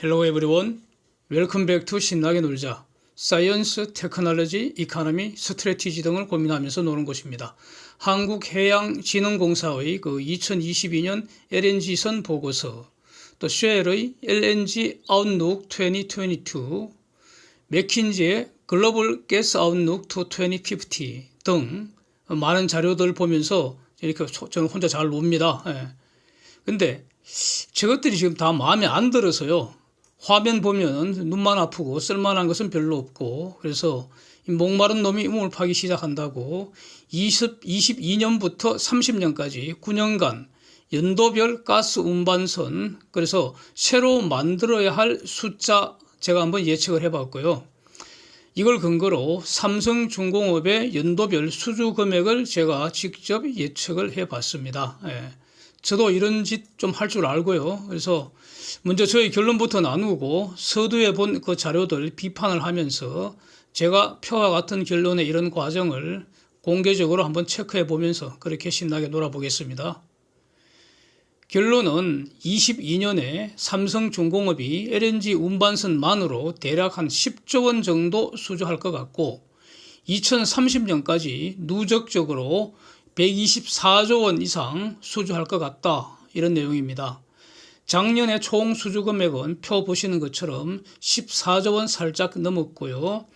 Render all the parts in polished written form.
Hello everyone. Welcome back to 신나게 놀자. 사이언스, 테크놀로지, 이코노미, 스트래티지 등을 고민하면서 노는 곳입니다. 한국해양진흥공사의 2022년 LNG선 보고서, 또 쉘의 LNG 아웃룩 2022, 맥킨지의 글로벌 가스 아웃룩 to 2050 등 많은 자료들을 보면서 이렇게 저는 혼자 잘 놉니다. 근데 저것들이 지금 다 마음에 안 들어서요. 화면 보면 눈만 아프고 쓸만한 것은 별로 없고, 그래서 이 목마른 놈이 우물 파기 시작한다고 22년부터 30년까지 9년간 연도별 가스 운반선, 그래서 새로 만들어야 할 숫자 제가 한번 예측을 해봤고요. 이걸 근거로 삼성중공업의 연도별 수주 금액을 제가 직접 예측을 해봤습니다. 저도 이런 짓 좀 할 줄 알고요. 그래서 먼저 저희 결론부터 나누고 서두에 본 그 자료들 비판을 하면서 제가 표와 같은 결론의 이런 과정을 공개적으로 한번 체크해 보면서 그렇게 신나게 놀아보겠습니다. 결론은 22년에 삼성중공업이 LNG 운반선만으로 대략 한 10조 원 정도 수주할 것 같고, 2030년까지 누적적으로 124조 원 이상 수주할 것 같다, 이런 내용입니다. 작년에 총 수주 금액은 표 보시는 것처럼 14조 원 살짝 넘었고요.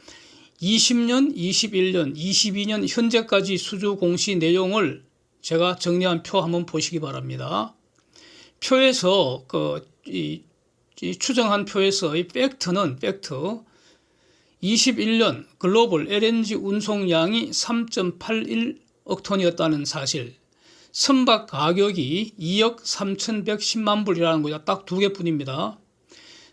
20년, 21년, 22년 현재까지 수주 공시 내용을 제가 정리한 표 한번 보시기 바랍니다. 표에서 추정한 표에서 이 팩트는 21년 글로벌 LNG 운송량이 3.81억 톤이었다는 사실, 선박 가격이 2억 3,110만 불이라는 거죠. 딱 두 개뿐입니다.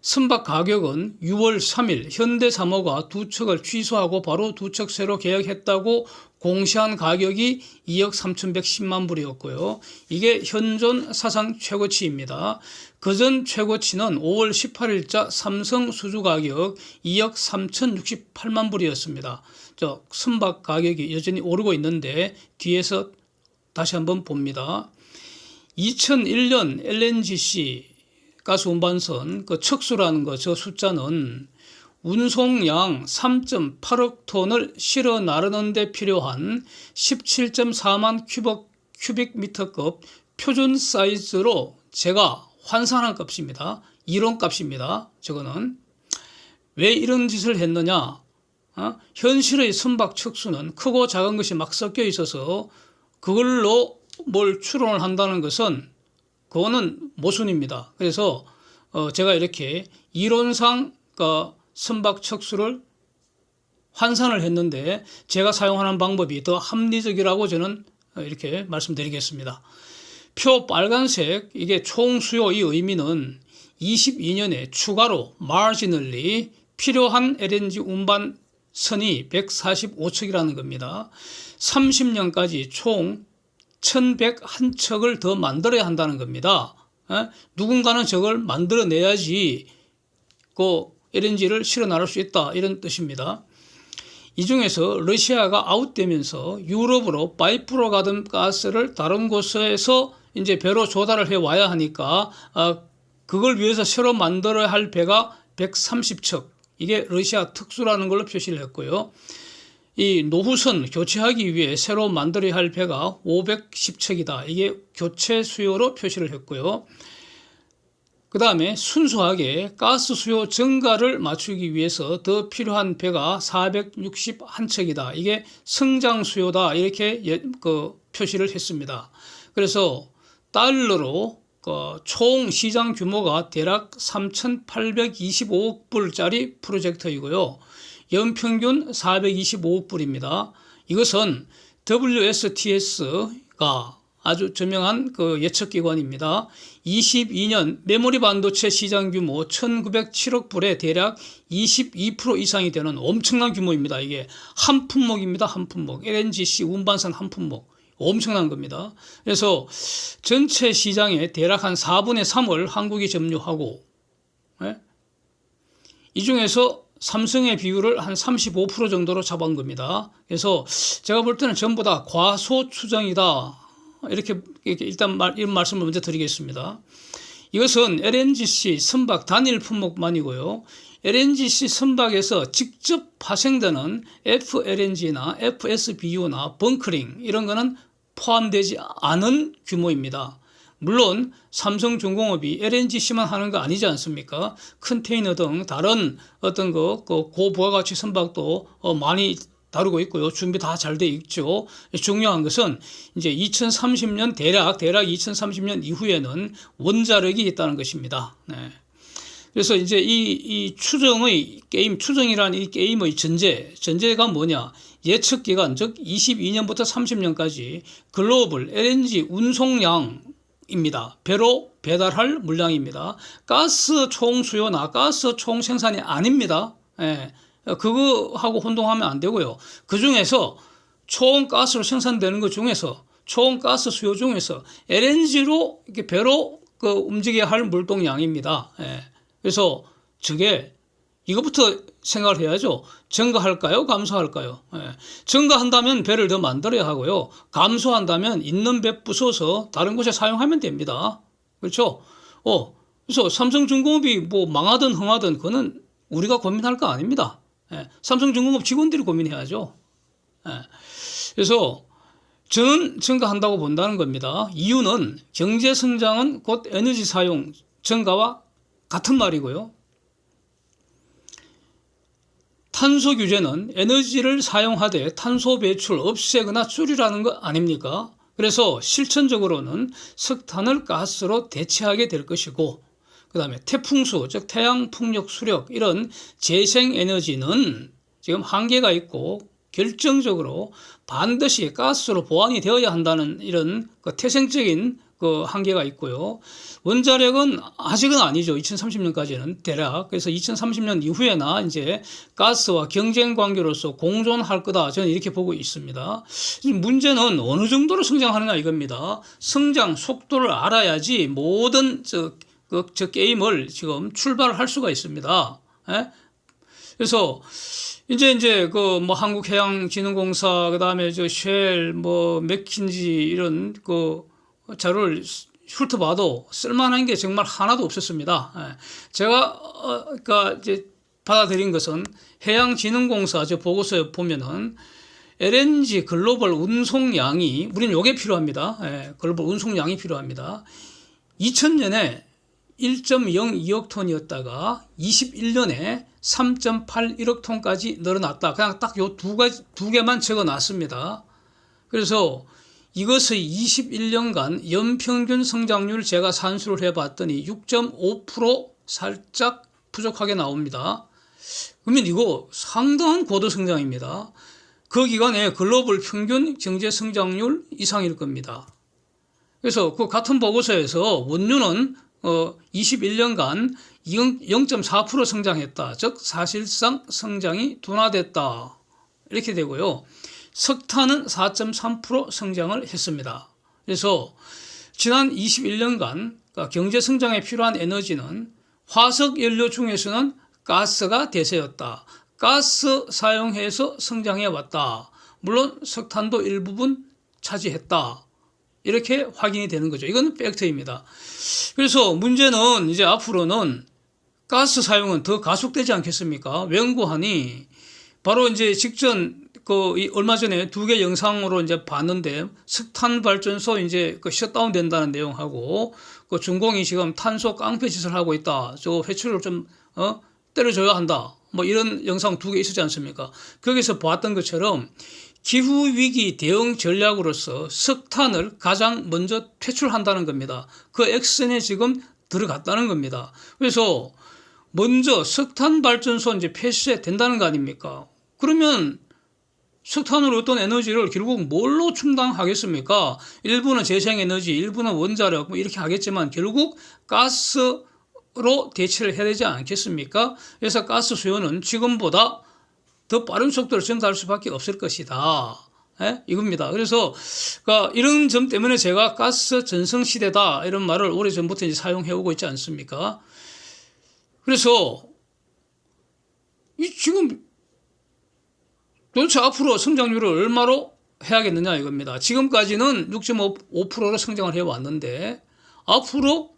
선박 가격은 6월 3일 현대사모가 두 척을 취소하고 바로 두 척 새로 계약했다고 공시한 가격이 2억 3,110만 불이었고요. 이게 현존 사상 최고치입니다. 그전 최고치는 5월 18일자 삼성 수주 가격 2억 3,068만 불이었습니다. 선박 가격이 여전히 오르고 있는데 뒤에서 다시 한번 봅니다. 2001년 LNGC 가스 운반선 그 척수라는 거, 저 숫자는 운송량 3.8억 톤을 실어 나르는 데 필요한 17.4만 큐빅미터급 표준 사이즈로 제가 환산한 값입니다. 이론 값입니다. 저거는 왜 이런 짓을 했느냐? 현실의 선박 척수는 크고 작은 것이 막 섞여 있어서 그걸로 뭘 추론을 한다는 것은 그거는 모순입니다. 그래서 제가 이렇게 이론상 선박 척수를 환산을 했는데 제가 사용하는 방법이 더 합리적이라고 저는 이렇게 말씀드리겠습니다. 표 빨간색, 이게 총 수요, 이 의미는 22년에 추가로 marginally 필요한 LNG 운반선이 145척이라는 겁니다. 30년까지 총 1,101척을 더 만들어야 한다는 겁니다. 누군가는 저걸 만들어내야지 그 LNG를 실어 나를 수 있다, 이런 뜻입니다. 이 중에서 러시아가 아웃되면서 유럽으로 파이프로 가던 가스를 다른 곳에서 이제 배로 조달을 해 와야 하니까 그걸 위해서 새로 만들어야 할 배가 130척, 이게 러시아 특수라는 걸로 표시를 했고요. 이 노후선 교체하기 위해 새로 만들어야 할 배가 510척이다. 이게 교체 수요로 표시를 했고요. 그 다음에 순수하게 가스 수요 증가를 맞추기 위해서 더 필요한 배가 461척이다. 이게 성장 수요다. 이렇게 표시를 했습니다. 그래서 달러로 총 시장 규모가 대략 3,825억 불짜리 프로젝트이고요. 연평균 425억 불입니다. 이것은 WSTS가 아주 저명한 예측기관입니다. 22년 메모리 반도체 시장 규모 1,907억 불에 대략 22% 이상이 되는 엄청난 규모입니다. 이게 한 품목입니다. 한 품목. LNGC 운반선 한 품목. 엄청난 겁니다. 그래서 전체 시장의 대략 한 4분의 3을 한국이 점유하고, 이 중에서 삼성의 비율을 한 35% 정도로 잡은 겁니다. 그래서 제가 볼 때는 전부 다 과소추정이다. 이렇게 일단 이런 말씀을 먼저 드리겠습니다. 이것은 LNGC 선박 단일 품목만이고요. LNGC 선박에서 직접 파생되는 FLNG나 FSBU나 벙커링 이런 거는 포함되지 않은 규모입니다. 물론 삼성중공업이 LNGC만 하는 거 아니지 않습니까? 컨테이너 등 다른 어떤 고부가가치 선박도 많이 다루고 있고요. 준비 다 잘 돼 있죠. 중요한 것은 이제 2030년 대략 2030년 이후에는 원자력이 있다는 것입니다. 네. 그래서 이제 이 추정이라는 이 게임의 전제가 뭐냐? 예측 기간, 즉 22년부터 30년까지 글로벌 LNG 운송량입니다. 배로 배달할 물량입니다. 가스 총 수요나 가스 총 생산이 아닙니다. 예. 그거하고 혼동하면 안 되고요. 그 중에서 총 가스로 생산되는 것 중에서 총 가스 수요 중에서 LNG로 이렇게 배로 움직여야 할 물동량입니다. 예. 그래서 저게 이것부터 생각을 해야죠. 증가할까요? 감소할까요? 예. 증가한다면 배를 더 만들어야 하고요. 감소한다면 있는 배 부숴서 다른 곳에 사용하면 됩니다. 그렇죠? 그래서 삼성중공업이 뭐 망하든 흥하든 그거는 우리가 고민할 거 아닙니다. 예. 삼성중공업 직원들이 고민해야죠. 예. 그래서 저는 증가한다고 본다는 겁니다. 이유는 경제 성장은 곧 에너지 사용 증가와 같은 말이고요. 탄소 규제는 에너지를 사용하되 탄소 배출 없애거나 줄이라는 거 아닙니까? 그래서 실천적으로는 석탄을 가스로 대체하게 될 것이고, 그 다음에 태풍수, 즉 태양, 풍력, 수력 이런 재생에너지는 지금 한계가 있고 결정적으로 반드시 가스로 보완이 되어야 한다는 이런 태생적인 한계가 있고요. 원자력은 아직은 아니죠. 2030년까지는 대략. 그래서 2030년 이후에나 이제 가스와 경쟁 관계로서 공존할 거다. 저는 이렇게 보고 있습니다. 문제는 어느 정도로 성장하느냐 이겁니다. 성장 속도를 알아야지 모든 저 게임을 지금 출발을 할 수가 있습니다. 예? 그래서 이제 뭐 한국해양진흥공사 그다음에 쉘 뭐 맥킨지 이런 자료를 훑어봐도 쓸만한 게 정말 하나도 없었습니다. 예. 제가 그러니까 이제 받아들인 것은 해양진흥공사 저 보고서에 보면은 LNG 글로벌 운송량이 우리는 요게 필요합니다. 예. 글로벌 운송량이 필요합니다. 2000년에 1.02억 톤이었다가 21년에 3.81억 톤까지 늘어났다. 그냥 딱 요 두 개만 적어놨습니다. 그래서 이것의 21년간 연평균 성장률 제가 산수를 해봤더니 6.5% 살짝 부족하게 나옵니다. 그러면 이거 상당한 고도 성장입니다. 그 기간에 글로벌 평균 경제 성장률 이상일 겁니다. 그래서 그 같은 보고서에서 원유는 21년간 0.4% 성장했다. 즉 사실상 성장이 둔화됐다. 이렇게 되고요. 석탄은 4.3% 성장을 했습니다. 그래서 지난 21년간 경제 성장에 필요한 에너지는 화석 연료 중에서는 가스가 대세였다. 가스 사용해서 성장해 왔다. 물론 석탄도 일부분 차지했다. 이렇게 확인이 되는 거죠. 이건 팩트입니다. 그래서 문제는 이제 앞으로는 가스 사용은 더 가속되지 않겠습니까? 웬고하니 바로 이제 직전 얼마 전에 두 개 영상으로 이제 봤는데 석탄 발전소 이제 셧다운 된다는 내용하고 중공이 지금 탄소 깡패 짓을 하고 있다. 저 회출을 좀 때려줘야 한다. 뭐 이런 영상 두 개 있었지 않습니까? 거기서 봤던 것처럼 기후위기 대응 전략으로서 석탄을 가장 먼저 퇴출한다는 겁니다. 그 액션에 지금 들어갔다는 겁니다. 그래서 먼저 석탄 발전소 이제 폐쇄 된다는 거 아닙니까? 그러면 석탄으로 어떤 에너지를 결국 뭘로 충당하겠습니까? 일부는 재생에너지, 일부는 원자력 뭐 이렇게 하겠지만 결국 가스로 대체를 해야 되지 않겠습니까? 그래서 가스 수요는 지금보다 더 빠른 속도로 증가할 수밖에 없을 것이다. 예? 이겁니다. 그래서 이런 점 때문에 제가 가스 전성시대다 이런 말을 오래전부터 이제 사용해오고 있지 않습니까? 그래서 지금 도대체 앞으로 성장률을 얼마로 해야겠느냐 이겁니다. 지금까지는 6.5%로 성장을 해왔는데 앞으로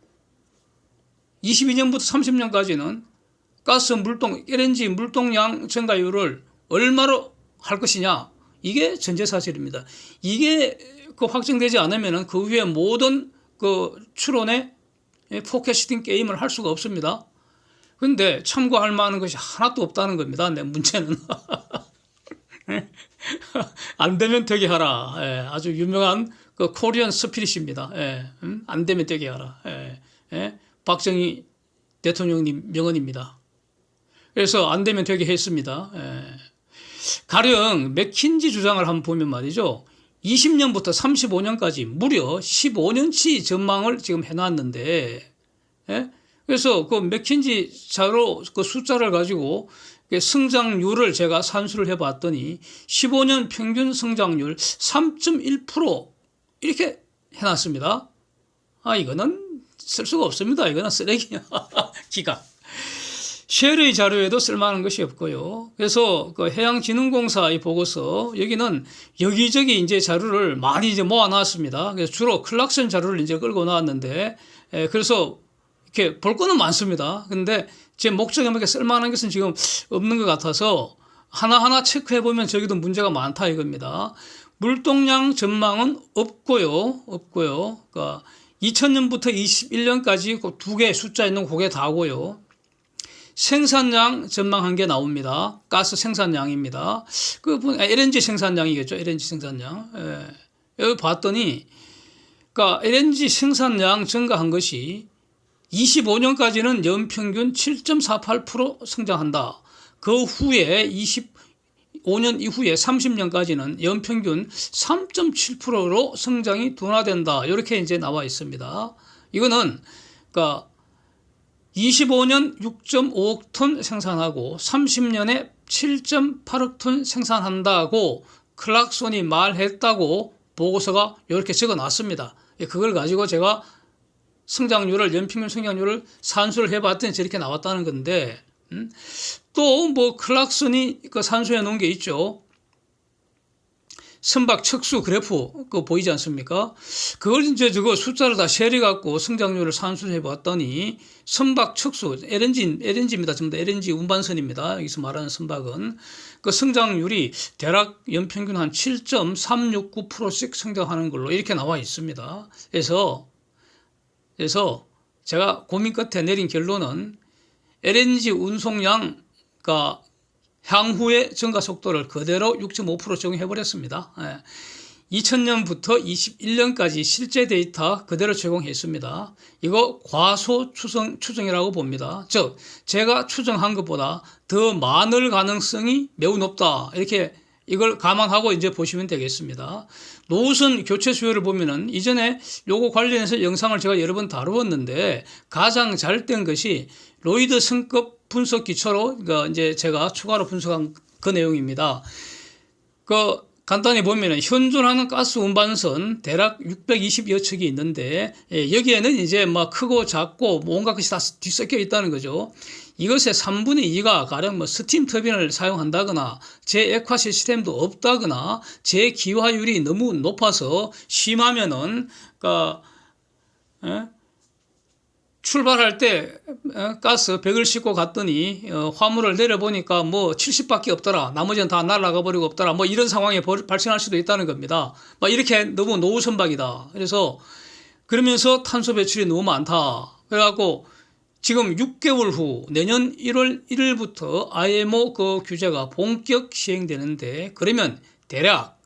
22년부터 30년까지는 가스 물동, LNG 물동량 증가율을 얼마로 할 것이냐. 이게 전제사실입니다. 이게 확정되지 않으면 그 후에 모든 추론의 포캐스팅 게임을 할 수가 없습니다. 근데 참고할 만한 것이 하나도 없다는 겁니다. 내 문제는. 안 되면 되게 하라. 아주 유명한 코리안 스피릿입니다. 안 되면 되게 하라. 박정희 대통령님 명언입니다. 그래서 안 되면 되게 했습니다. 가령 맥킨지 주장을 한번 보면 말이죠. 20년부터 35년까지 무려 15년치 전망을 지금 해놨는데, 그래서 그 맥킨지 자료 그 숫자를 가지고 성장률을 제가 산수를 해봤더니 15년 평균 성장률 3.1% 이렇게 해놨습니다. 이거는 쓸 수가 없습니다. 이거는 쓰레기야. 기가. 쉘의 자료에도 쓸만한 것이 없고요. 그래서 그 해양진흥공사의 보고서 여기는 여기저기 이제 자료를 많이 이제 모아놨습니다. 그래서 주로 클락슨 자료를 이제 끌고 나왔는데, 그래서 이렇게 볼 거는 많습니다. 근데 제 목적에 맞게 쓸만한 것은 지금 없는 것 같아서 하나하나 체크해 보면 저기도 문제가 많다 이겁니다. 물동량 전망은 없고요. 그러니까 2000년부터 21년까지 그 두 개 숫자 있는 그게 다고요. 생산량 전망한 게 나옵니다. 가스 생산량입니다. LNG 생산량이겠죠. LNG 생산량. 여기 봤더니, 그러니까 LNG 생산량 증가한 것이 25년까지는 연평균 7.48% 성장한다. 그 후에 25년 이후에 30년까지는 연평균 3.7%로 성장이 둔화된다. 이렇게 이제 나와 있습니다. 이거는 그러니까 25년 6.5억 톤 생산하고 30년에 7.8억 톤 생산한다고 클락손이 말했다고 보고서가 이렇게 적어놨습니다. 그걸 가지고 제가 성장률을, 연평균 성장률을 산수를 해봤더니 저렇게 나왔다는 건데, 또 뭐 클락슨이 그 산수해 놓은 게 있죠. 선박 척수 그래프 그거 보이지 않습니까? 그걸 이제 저거 숫자를 다 쉐리 갖고 성장률을 산수해 봤더니 선박 척수 LNG입니다. 전부 다 LNG 운반선입니다. 여기서 말하는 선박은 그 성장률이 대략 연평균 한 7.369%씩 성장하는 걸로 이렇게 나와 있습니다. 그래서 제가 고민 끝에 내린 결론은 LNG 운송량, 그러니까 향후의 증가 속도를 그대로 6.5% 적용해버렸습니다. 2000년부터 21년까지 실제 데이터 그대로 제공했습니다. 이거 과소 추정이라고 봅니다. 즉, 제가 추정한 것보다 더 많을 가능성이 매우 높다. 이렇게 이걸 감안하고 이제 보시면 되겠습니다. 노후선 교체 수요를 보면은 이전에 요거 관련해서 영상을 제가 여러 번 다루었는데 가장 잘 된 것이 로이드 성급 분석 기초로 이제 제가 추가로 분석한 그 내용입니다. 간단히 보면은 현존하는 가스 운반선 대략 620여 척이 있는데 여기에는 이제 뭐 크고 작고 온갖 것이 다 뒤섞여 있다는 거죠. 이것의 3분의 2가 가령 뭐 스팀 터빈을 사용한다거나 제액화 시스템도 없다거나 제기화율이 너무 높아서 심하면은 출발할 때 가스 100을 싣고 갔더니 화물을 내려보니까 뭐 70밖에 없더라. 나머지는 다 날아가 버리고 없더라. 뭐 이런 상황이 발생할 수도 있다는 겁니다. 막 이렇게 너무 노후 선박이다. 그래서 그러면서 탄소 배출이 너무 많다. 그래갖고 지금 6개월 후 내년 1월 1일부터 IMO 그 규제가 본격 시행되는데 그러면 대략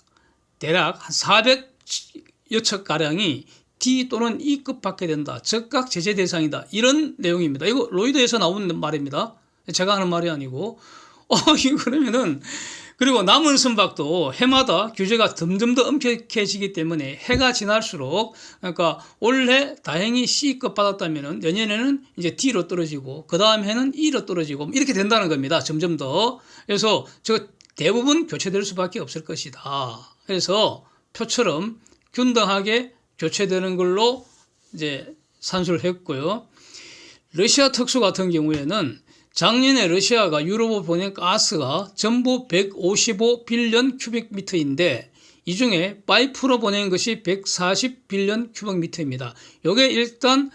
한 400여 척 가량이 D 또는 E급 받게 된다. 즉각 제재 대상이다. 이런 내용입니다. 이거 로이드에서 나오는 말입니다. 제가 하는 말이 아니고. 그러면은 그리고 남은 선박도 해마다 규제가 점점 더 엄격해지기 때문에 해가 지날수록 그러니까 올해 다행히 C급 받았다면은 내년에는 이제 D로 떨어지고 그 다음 해는 E로 떨어지고 이렇게 된다는 겁니다. 점점 더. 그래서 저 대부분 교체될 수밖에 없을 것이다. 그래서 표처럼 균등하게 교체되는 걸로 이제 산수를 했고요. 러시아 특수 같은 경우에는 작년에 러시아가 유럽으로 보낸 가스가 전부 155빌리언 큐빅미터인데 이 중에 파이프로 보낸 것이 140빌리언 큐빅미터입니다. 이게 일단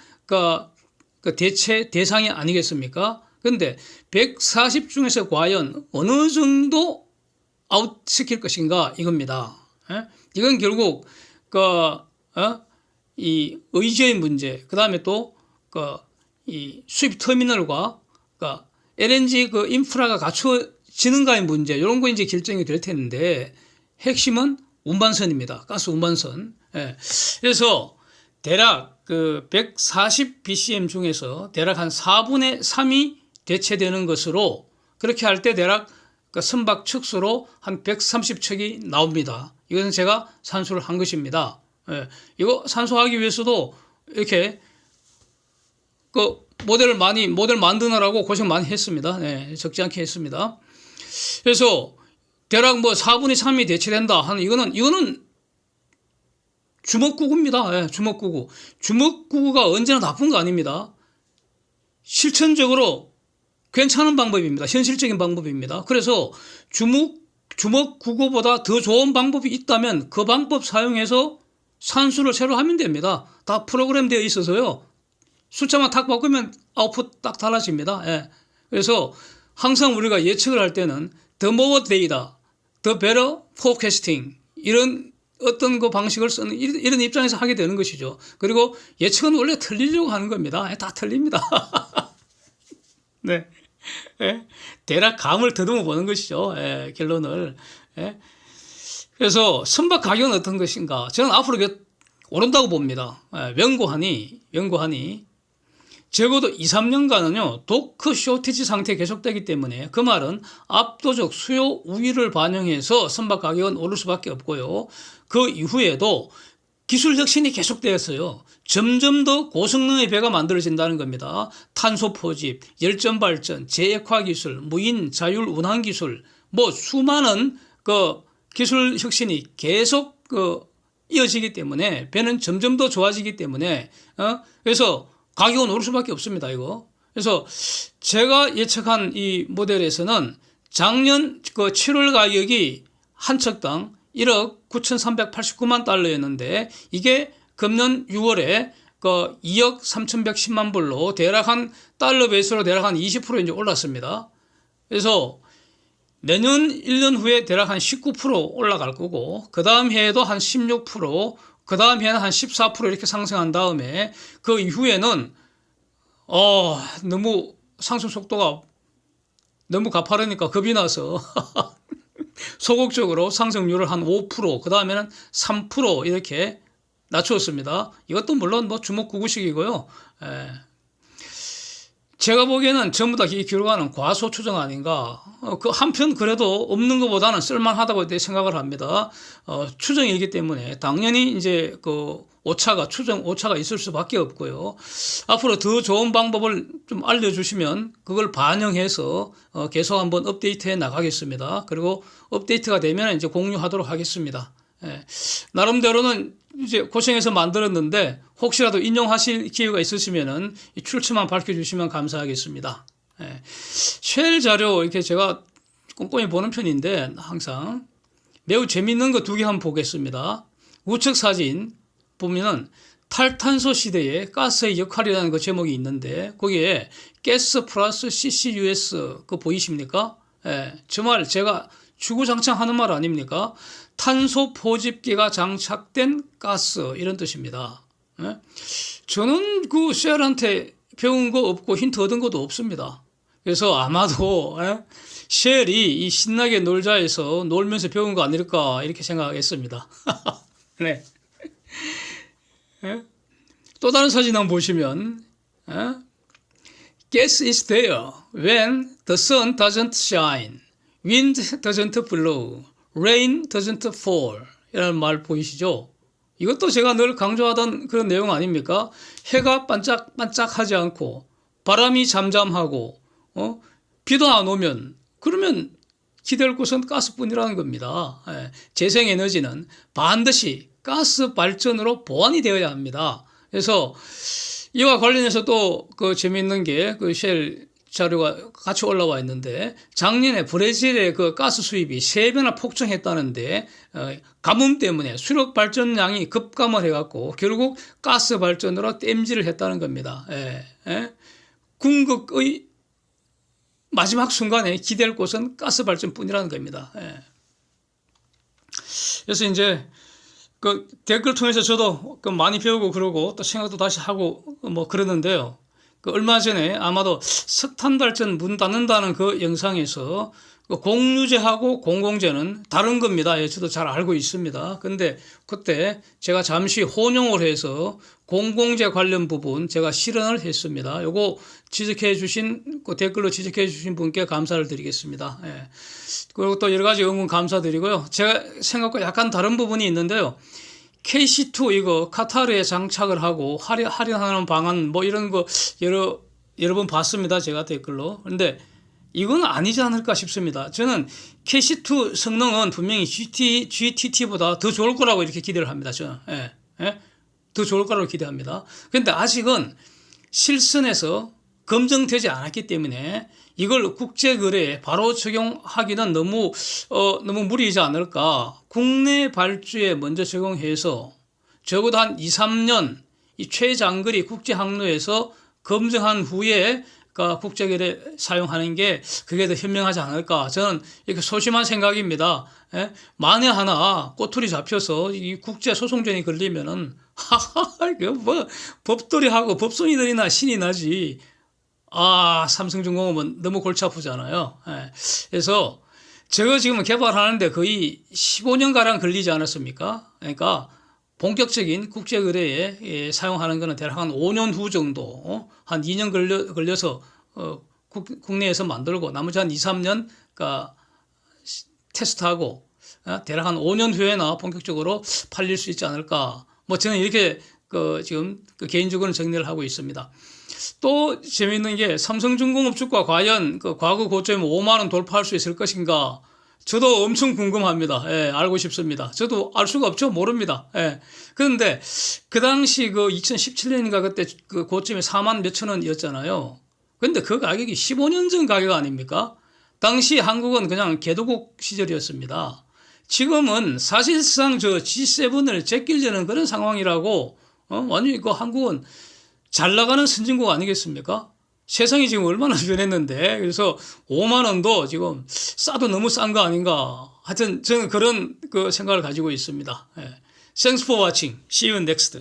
그 대체 대상이 아니겠습니까? 근데 140 중에서 과연 어느 정도 아웃시킬 것인가 이겁니다. 예? 이건 결국 이 의제의 문제, 그 다음에 또 이 수입 터미널과 LNG 그 인프라가 갖춰지는가의 문제, 이런 거 이제 결정이 될 텐데 핵심은 운반선입니다. 가스 운반선. 예. 그래서 대략 그 140 BCM 중에서 대략 한 4분의 3이 대체되는 것으로, 그렇게 할 때 대략 그 선박 척수로 한 130척이 나옵니다. 이것은 제가 산수를 한 것입니다. 예. 이거 산수하기 위해서도 이렇게 그 모델 만드느라고 고생 많이 했습니다. 네, 적지 않게 했습니다. 그래서 대략 뭐 4분의 3이 대체된다 하는 이거는 주먹구구입니다. 네, 주먹구구. 주먹구구가 언제나 나쁜 거 아닙니다. 실천적으로 괜찮은 방법입니다. 현실적인 방법입니다. 그래서 주먹구구보다 더 좋은 방법이 있다면 그 방법 사용해서 산수를 새로 하면 됩니다. 다 프로그램 되어 있어서요. 숫자만 탁 바꾸면 아웃풋 딱 달라집니다. 예. 그래서 항상 우리가 예측을 할 때는 the more data, the better forecasting, 이런 어떤 그 방식을 쓰는 이런 입장에서 하게 되는 것이죠. 그리고 예측은 원래 틀리려고 하는 겁니다. 다 틀립니다. 네. 예. 대략 감을 더듬어 보는 것이죠. 예. 결론을. 예. 그래서 선박 가격은 어떤 것인가? 저는 앞으로 오른다고 봅니다. 예. 명고하니 적어도 2, 3년간은요, 도크 쇼티지 상태 계속되기 때문에, 그 말은 압도적 수요 우위를 반영해서 선박 가격은 오를 수밖에 없고요. 그 이후에도 기술 혁신이 계속되었어요. 점점 더 고성능의 배가 만들어진다는 겁니다. 탄소 포집, 열전 발전, 재액화 기술, 무인 자율 운항 기술, 뭐 수많은 그 기술 혁신이 계속 이어지기 때문에, 배는 점점 더 좋아지기 때문에, 그래서 가격은 오를 수밖에 없습니다, 이거. 그래서 제가 예측한 이 모델에서는 작년 그 7월 가격이 한 척당 1억 9,389만 달러였는데, 이게 금년 6월에 그 2억 3,110만 불로 대략 한 달러 베이스로 대략 한 20% 이제 올랐습니다. 그래서 내년 1년 후에 대략 한 19% 올라갈 거고, 그 다음 해에도 한 16%, 그 다음 해는 한 14% 이렇게 상승한 다음에 그 이후에는 너무 상승 속도가 너무 가파르니까 겁이 나서 소극적으로 상승률을 한 5%, 그 다음에는 3% 이렇게 낮추었습니다. 이것도 물론 뭐 주먹구구식이고요. 제가 보기에는 전부 다 이 결과는 과소추정 아닌가. 그 한편 그래도 없는 것보다는 쓸만하다고 생각을 합니다. 추정이기 때문에 당연히 이제 그 오차가 있을 수밖에 없고요. 앞으로 더 좋은 방법을 좀 알려주시면 그걸 반영해서 계속 한번 업데이트해 나가겠습니다. 그리고 업데이트가 되면 이제 공유하도록 하겠습니다. 나름대로는 이제 고생해서 만들었는데 혹시라도 인용하실 기회가 있으시면은 이 출처만 밝혀주시면 감사하겠습니다. 쉘 자료 이렇게 제가 꼼꼼히 보는 편인데 항상 매우 재밌는 거 2개 한번 보겠습니다. 우측 사진 보면은 탈탄소 시대의 가스의 역할이라는 그 제목이 있는데 거기에 가스 플러스 CCUS 그거 보이십니까? 정말 제가 주구장창하는 말 아닙니까? 탄소 포집기가 장착된 가스 이런 뜻입니다. 저는 그 쉘한테 배운 거 없고 힌트 얻은 것도 없습니다. 그래서 아마도 쉘이 이 신나게 놀자에서 놀면서 배운 거 아닐까 이렇게 생각했습니다. 네. 또 다른 사진 한번 보시면 Gas is there when the sun doesn't shine, wind doesn't blow, rain doesn't fall 이라는 말 보이시죠? 이것도 제가 늘 강조하던 그런 내용 아닙니까? 해가 반짝반짝하지 않고 바람이 잠잠하고 비도 안 오면 그러면 기댈 곳은 가스뿐이라는 겁니다. 재생에너지는 반드시 가스 발전으로 보완이 되어야 합니다. 그래서 이와 관련해서 또 그 재미있는 게 그 쉘 자료가 같이 올라와 있는데 작년에 브라질의 그 가스 수입이 3배나 폭증했다는데 가뭄 때문에 수력 발전량이 급감을 해갖고 결국 가스 발전으로 땜질을 했다는 겁니다. 궁극의 마지막 순간에 기댈 곳은 가스 발전뿐이라는 겁니다. 예. 그래서 이제 그 댓글 통해서 저도 그 많이 배우고 그러고 또 생각도 다시 하고 뭐 그러는데요. 그 얼마 전에 아마도 석탄 발전 문 닫는다는 그 영상에서 그 공유제하고 공공재는 다른 겁니다. 예, 저도 잘 알고 있습니다. 근데 그때 제가 잠시 혼용을 해서 공공재 관련 부분 제가 실언을 했습니다. 요거 지적해 주신, 그 댓글로 지적해 주신 분께 감사를 드리겠습니다. 예. 그리고 또 여러 가지 응원 감사드리고요. 제가 생각과 약간 다른 부분이 있는데요. KC2 이거 카타르에 장착을 하고 할인하는 방안 뭐 이런 거 여러 번 봤습니다. 제가 댓글로. 그런데 이건 아니지 않을까 싶습니다. 저는 KC2 성능은 분명히 GTT보다 더 좋을 거라고 이렇게 기대를 합니다. 저는. 예. 예? 더 좋을 거라고 기대합니다. 그런데 아직은 실선에서 검증되지 않았기 때문에 이걸 국제거래에 바로 적용하기는 너무 무리이지 않을까. 국내 발주에 먼저 적용해서 적어도 한 2, 3년 이 최장거리 국제항로에서 검증한 후에 국제거래 사용하는 게 그게 더 현명하지 않을까. 저는 이렇게 소심한 생각입니다. 예? 만에 하나 꼬투리 잡혀서 이 국제 소송전이 걸리면은 뭐 법돌이하고 법소리들이나 신이 나지. 삼성중공업은 너무 골치 아프잖아요. 예. 그래서 저거 지금 개발하는데 거의 15년가량 걸리지 않았습니까? 그러니까 본격적인 국제거래에 사용하는 거는 대략 한 5년 후 정도, 한 2년 걸려서 국내에서 만들고 나머지 한 2, 3년 테스트하고 대략 한 5년 후에나 본격적으로 팔릴 수 있지 않을까. 뭐 저는 이렇게 지금 개인적으로는 정리를 하고 있습니다. 또 재미있는 게 삼성중공업 주가 과연 과거 고점 5만 원 돌파할 수 있을 것인가? 저도 엄청 궁금합니다. 예, 알고 싶습니다. 저도 알 수가 없죠. 모릅니다. 예. 그런데 그 당시 2017년인가 그때 그 고점이 4만 몇천 원이었잖아요. 근데 그 가격이 15년 전 가격 아닙니까? 당시 한국은 그냥 개도국 시절이었습니다. 지금은 사실상 저 G7을 제끼려는 그런 상황이라고, 완전히 한국은 잘 나가는 선진국 아니겠습니까? 세상이 지금 얼마나 변했는데, 그래서 5만 원도 지금 싸도 너무 싼 거 아닌가. 하여튼 저는 그런 생각을 가지고 있습니다. 예. Thanks for watching. See you next.